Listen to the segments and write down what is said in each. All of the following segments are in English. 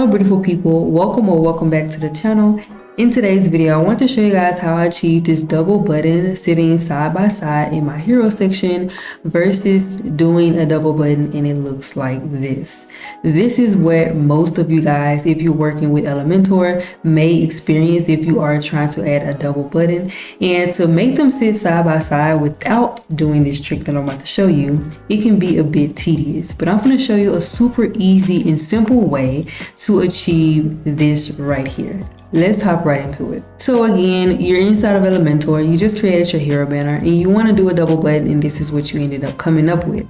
Hello beautiful people, welcome or welcome back to the channel. In today's video, I want to show you guys how I achieved this double button sitting side by side in my hero section versus doing a double button and it looks like this. This is what most of you guys, if you're working with Elementor, may experience if you are trying to add a double button. And to make them sit side by side without doing this trick that I'm about to show you, it can be a bit tedious. But I'm going to show you a super easy and simple way to achieve this right here. Let's hop right into it. So again, you're inside of Elementor, you just created your hero banner and you want to do a double button, and this is what you ended up coming up with.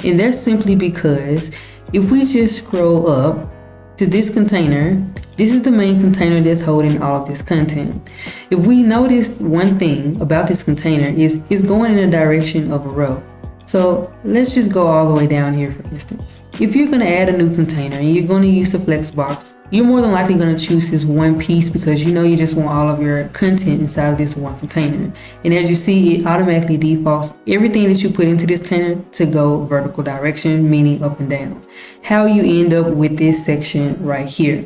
And that's simply because if we just scroll up to this container, this is the main container that's holding all of this content. If we notice one thing about this container is it's going in the direction of a row. So let's just go all the way down here, for instance. If you're going to add a new container and you're going to use the flexbox, you're more than likely going to choose this one piece because you know you just want all of your content inside of this one container. And as you see, it automatically defaults everything that you put into this container to go vertical direction, meaning up and down. How you end up with this section right here.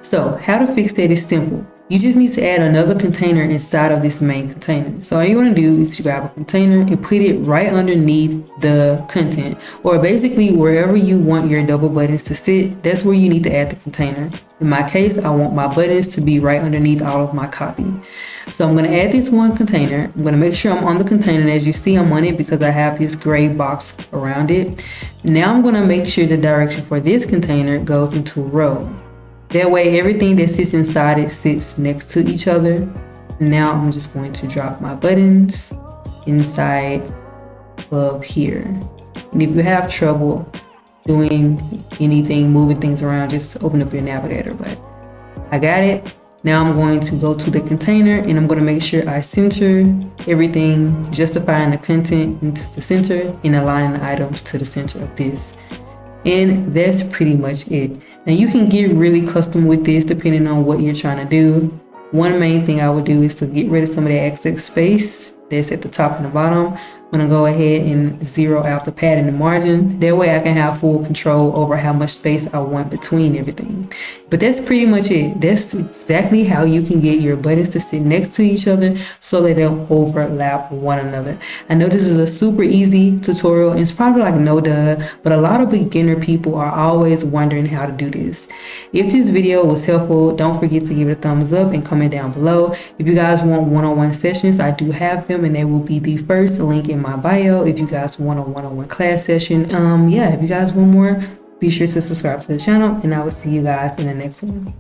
So how to fix that is simple. You just need to add another container inside of this main container. So all you want to do is to grab a container and put it right underneath the content, or basically wherever you want your double buttons to sit, that's where you need to add the container. In my case, I want my buttons to be right underneath all of my copy. So I'm going to add this one container. I'm going to make sure I'm on the container, and as you see, I'm on it because I have this gray box around it. Now I'm going to make sure the direction for this container goes into a row. That way everything that sits inside it sits next to each other. Now I'm just going to drop my buttons inside of here. And if you have trouble doing anything, moving things around, just open up your navigator. But I got it. Now I'm going to go to the container and I'm going to make sure I center everything, justifying the content into the center and aligning the items to the center of this. And that's pretty much it. Now you can get really custom with this depending on what you're trying to do. One main thing I would do is to get rid of some of the excess space that's at the top and the bottom. I'm going to go ahead and zero out the pad and the margin. That way I can have full control over how much space I want between everything. But that's pretty much it. That's exactly how you can get your buttons to sit next to each other so they don't overlap one another. I know this is a super easy tutorial and it's probably like no duh, but a lot of beginner people are always wondering how to do this. If this video was helpful, don't forget to give it a thumbs up and comment down below. If you guys want one-on-one sessions, I do have them and they will be the first link in my bio. If you guys want a one-on-one class session, if you guys want more, be sure to subscribe to the channel and I will see you guys in the next one.